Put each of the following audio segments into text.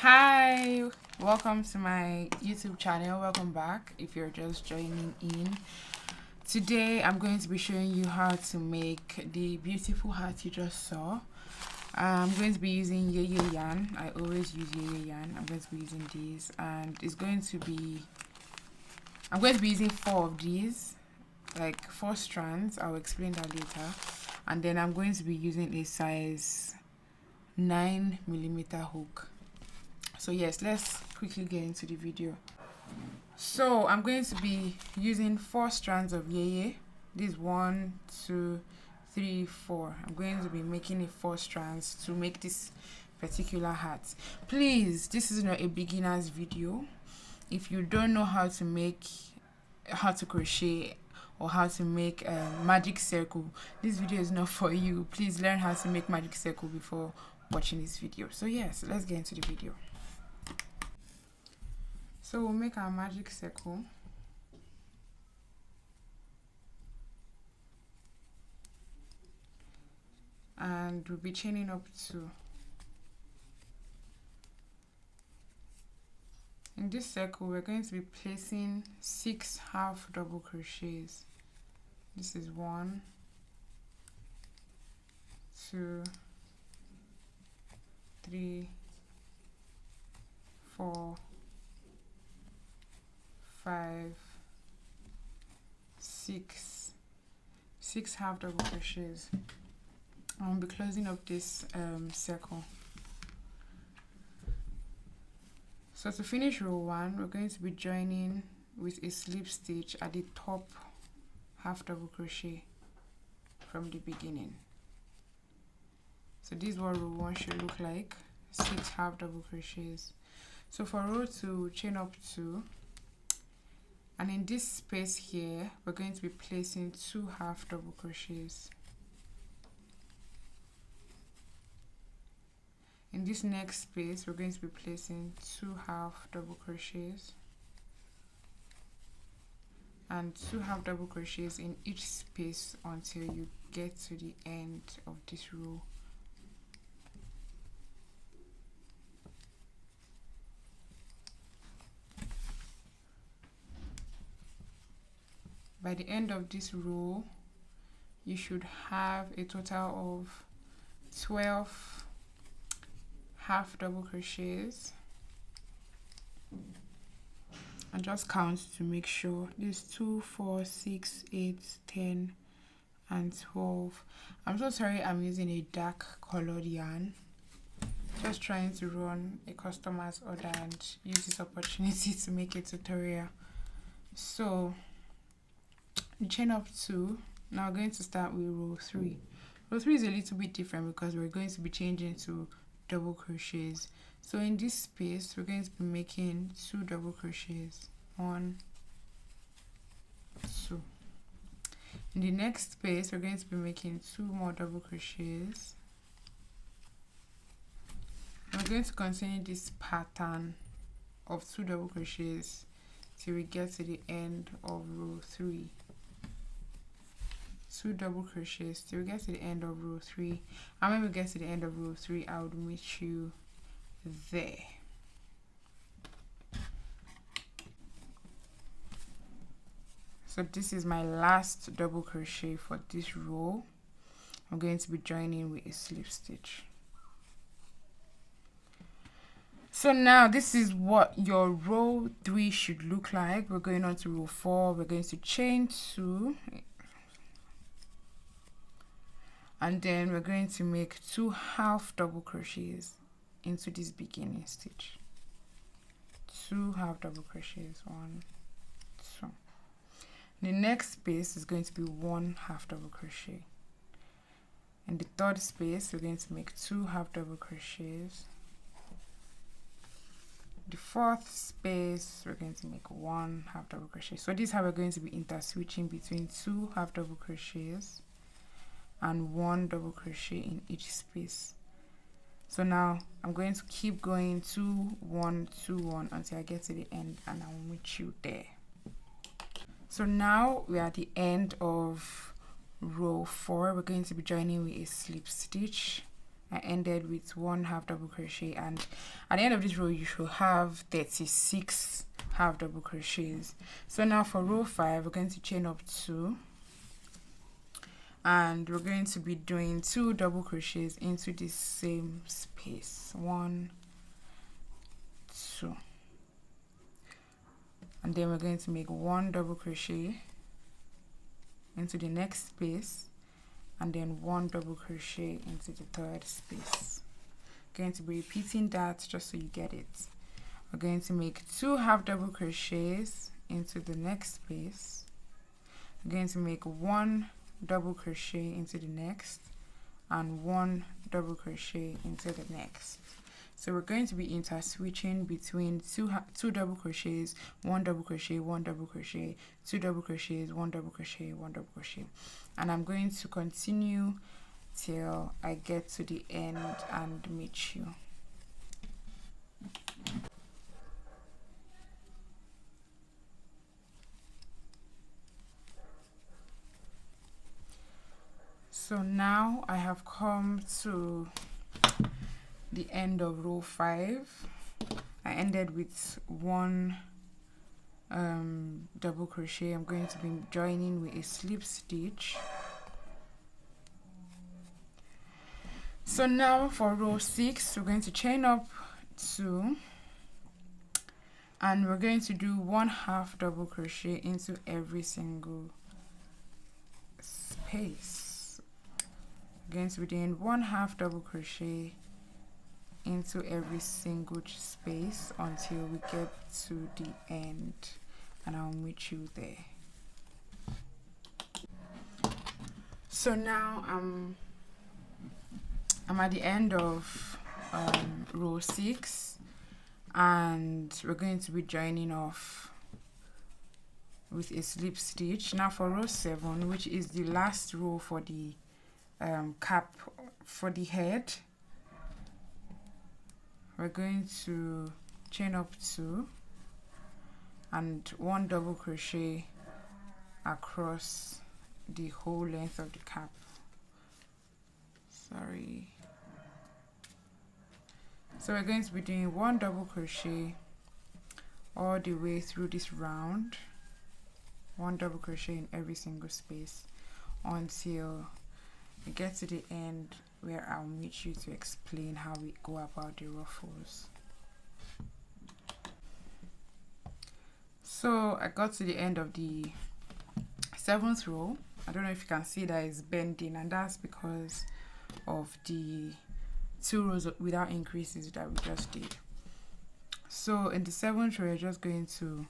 Hi, welcome to my YouTube channel. Welcome back if you're just joining in. Today I'm going to be showing you how to make the beautiful hat you just saw. I'm going to be using Yeye yarn. I always use Yeye yarn. I'm going to be using these, and I'm going to be using 4 of these, like 4 strands. I'll explain that later. And then I'm going to be using a size 9mm hook. So yes, let's quickly get into the video. So I'm going to be using 4 strands of Yeye. This 1, 2, 3, 4. I'm going to be making it 4 strands to make this particular hat. Please, this is not a beginner's video. If you don't know how to crochet or how to make a magic circle, this video is not for you. Please learn how to make magic circle before watching this video. So yes, let's get into the video. So we'll make our magic circle. And we'll be chaining up 2. In this circle, we're going to be placing 6 half double crochets. This is 1, 2, 3, 4, 5, 6 half double crochets. I'll be closing up this circle. So to finish row 1, we're going to be joining with a slip stitch at the top half double crochet from the beginning. So this is what row 1 should look like, 6 half double crochets. So for row 2, chain up 2. And in this space here, we're going to be placing 2 half double crochets. In this next space, we're going to be placing 2 half double crochets and 2 half double crochets in each space until you get to the end of this row. By the end of this row, you should have a total of 12 half double crochets, and just count to make sure. This 2, 4, 6, 8, 10 and 12. I'm so sorry I'm using a dark colored yarn. Just trying to run a customer's order and use this opportunity to make a tutorial. So chain up 2. Now we're going to start with row 3. Row 3 is a little bit different because we're going to be changing to double crochets. So in this space, we're going to be making 2 double crochets. 1, 2. In the next space, we're going to be making 2 more double crochets. We're going to continue this pattern of 2 double crochets till we get to the end of row 3. 2 double crochets till we get to the end of row 3, and when we get to the end of row 3, I would meet you there. So this is my last double crochet for this row. I'm going to be joining with a slip stitch. So now this is what your row 3 should look like. We're going on to row 4. We're going to chain 2. And then we're going to make 2 half double crochets into this beginning stitch. 2 half double crochets, 1, 2. The next space is going to be 1 half double crochet. In the third space, we're going to make 2 half double crochets. The fourth space, we're going to make 1 half double crochet. So this is how we're going to be interswitching between 2 half double crochets and 1 double crochet in each space. So now I'm going to keep going 2, 1, 2, 1 until I get to the end, and I'll meet you there. So now we're at the end of row 4. We're going to be joining with a slip stitch. I ended with 1 half double crochet, and at the end of this row you should have 36 half double crochets. So now for row 5 we're going to chain up 2, and we're going to be doing 2 double crochets into the same space. 1, 2, and then we're going to make 1 double crochet into the next space, and then 1 double crochet into the third space. Going to be repeating that just so you get it. We're going to make 2 half double crochets into the next space. We're going to make 1 double crochet into the next, and 1 double crochet into the next. So we're going to be interswitching between two double crochets, 1 double crochet, 1 double crochet, 2 double crochets, 1 double crochet, 1 double crochet, and I'm going to continue till I get to the end and meet you. So now I have come to the end of row 5. I ended with 1 double crochet. I'm going to be joining with a slip stitch. So now for row 6 we're going to chain up 2, and we're going to do 1 half double crochet into every single space. We're going to be doing 1 half double crochet into every single space until we get to the end, and I'll meet you there. So now I'm at the end of row 6, and we're going to be joining off with a slip stitch. Now for row 7, which is the last row for the cap for the head, we're going to chain up 2 and 1 double crochet across the whole length of the cap. Sorry. So we're going to be doing 1 double crochet all the way through this round, 1 double crochet in every single space until we get to the end, where I'll meet you to explain how we go about the ruffles. So I got to the end of the 7th row. I don't know if you can see that it's bending, and that's because of the 2 rows without increases that we just did. So in the 7th row, you're just going to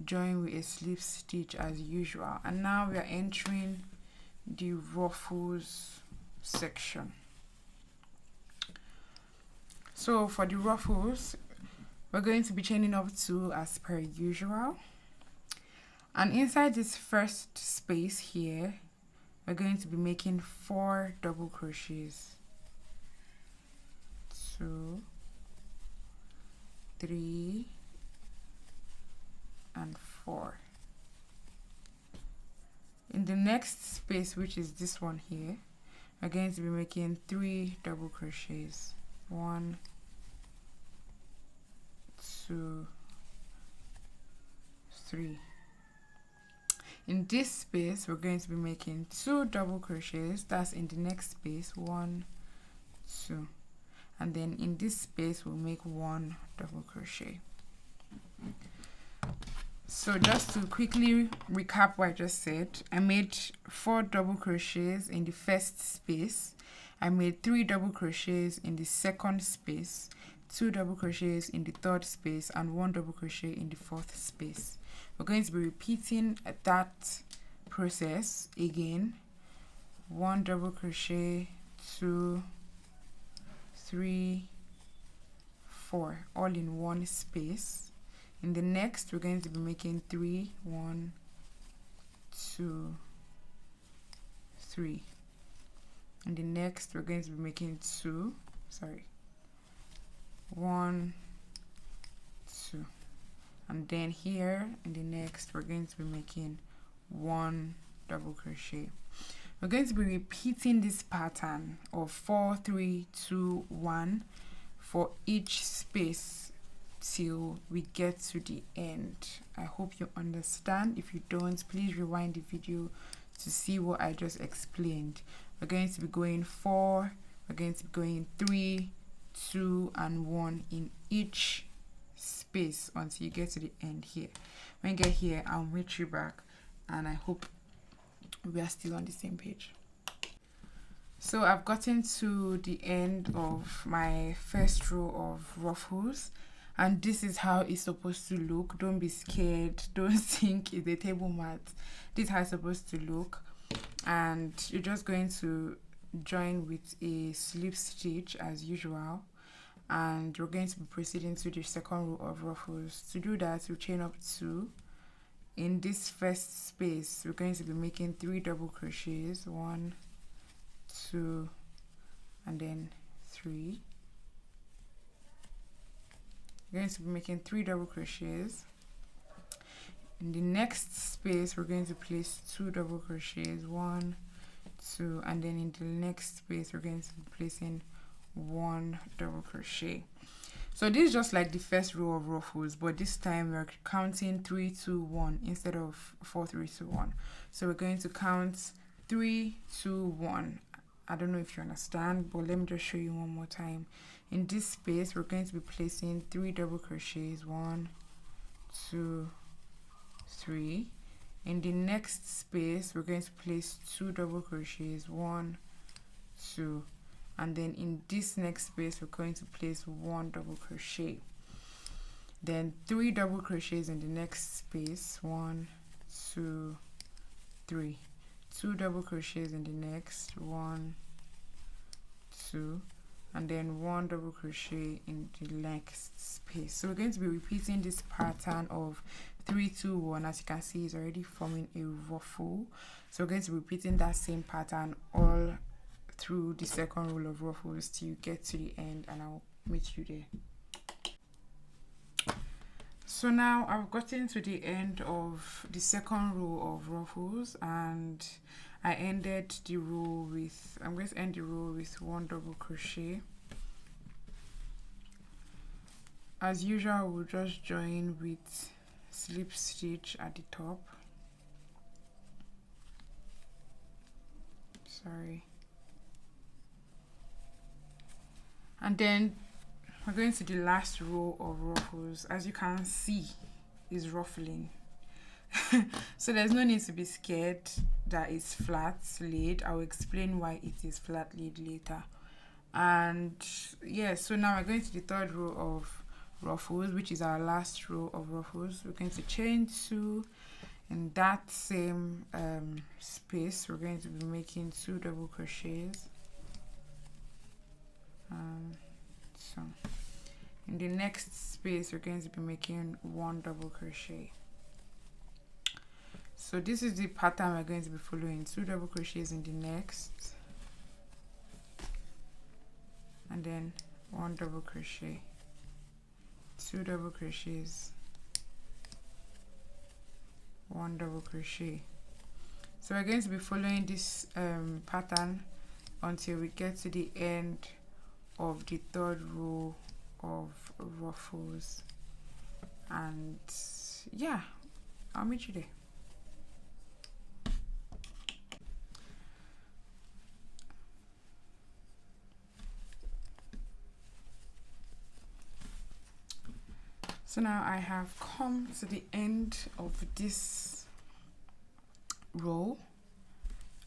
join with a slip stitch as usual, and now we are entering the ruffles section. So for the ruffles, we're going to be chaining up 2 as per usual, and inside this first space here we're going to be making 4 double crochets. 2, 3, and 4. In the next space, which is this one here, we're going to be making 3 double crochets. 1, 2, 3. In this space, we're going to be making 2 double crochets. That's in the next space. 1, 2. And then in this space, we'll make 1 double crochet. So just to quickly recap what I just said, I made 4 double crochets in the first space. I made 3 double crochets in the second space, 2 double crochets in the third space, and 1 double crochet in the fourth space. We're going to be repeating that process again. 1 double crochet, 2, 3, 4, all in one space. In the next, we're going to be making 3, 1, 2, 3. In the next, we're going to be making 1, 2. And then here, in the next, we're going to be making 1 double crochet. We're going to be repeating this pattern of 4 3 2 1 for each space till we get to the end. I hope you understand. If you don't, please rewind the video to see what I just explained. We're going to be going 4, we're going to be going 3 2 and 1 in each space until you get to the end here. When you get here, I'll meet you back, and I hope we are still on the same page. So I've gotten to the end of my first row of ruffles, and this is how it's supposed to look. Don't be scared, don't think it's a table mat. This is how it's supposed to look, and you're just going to join with a slip stitch as usual, and we're going to be proceeding to the second row of ruffles. To do that, we'll chain up 2. In this first space, we're going to be making 3 double crochets, 1 2 and then 3. We're going to be making 3 double crochets. In the next space, we're going to place 2 double crochets, 1 2, and then in the next space we're going to be placing 1 double crochet. So this is just like the first row of ruffles, but this time we're counting 3 2 1 instead of 4 3 2 1. So we're going to count 3 2 1. I don't know if you understand, but let me just show you one more time. In this space, we're going to be placing 3 double crochets, 1 2 3. In the next space, we're going to place 2 double crochets, 1 2, and then in this next space we're going to place 1 double crochet, then 3 double crochets in the next space, 1 2 3, 2 double crochets in the next, 1 2, and then 1 double crochet in the next space. So we're going to be repeating this pattern of 3 2 1. As you can see, it's already forming a ruffle, so we're going to be repeating that same pattern all through the second row of ruffles till you get to the end, and I'll meet you there. So now I've gotten to the end of the second row of ruffles, and I ended the row with, I'm going to end the row with 1 double crochet. As usual, we'll just join with slip stitch at the top. Sorry. And then we're going to the last row of ruffles. As you can see, is ruffling. So there's no need to be scared that it's flat laid. I'll explain why it is flat laid later. And yeah, so now we're going to the third row of ruffles, which is our last row of ruffles. We're going to chain 2 in that same space. We're going to be making 2 double crochets. So in the next space we're going to be making 1 double crochet. So this is the pattern we're going to be following: 2 double crochets in the next, and then 1 double crochet, 2 double crochets, 1 double crochet. So we're going to be following this pattern until we get to the end of the third row of ruffles, and yeah, I'll meet you there. So now I have come to the end of this row,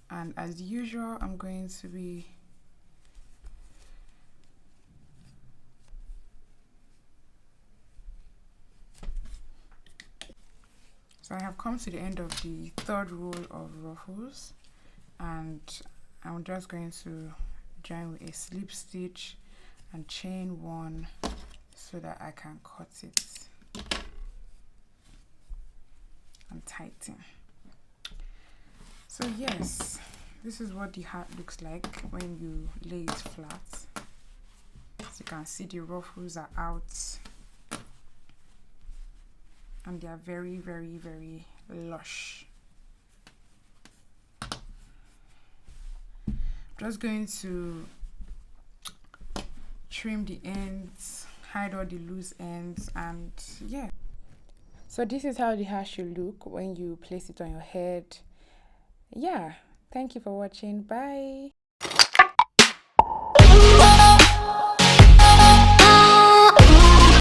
and as usual I'm going to be So I have come to the end of the third row of ruffles, and I'm just going to join with a slip stitch and chain 1 so that I can cut it and tighten. So yes, this is what the hat looks like when you lay it flat. As you can see, the ruffles are out, and they are very, very, very lush. Just going to trim the ends, hide all the loose ends, and yeah. So this is how the hair should look when you place it on your head. Yeah, thank you for watching. Bye.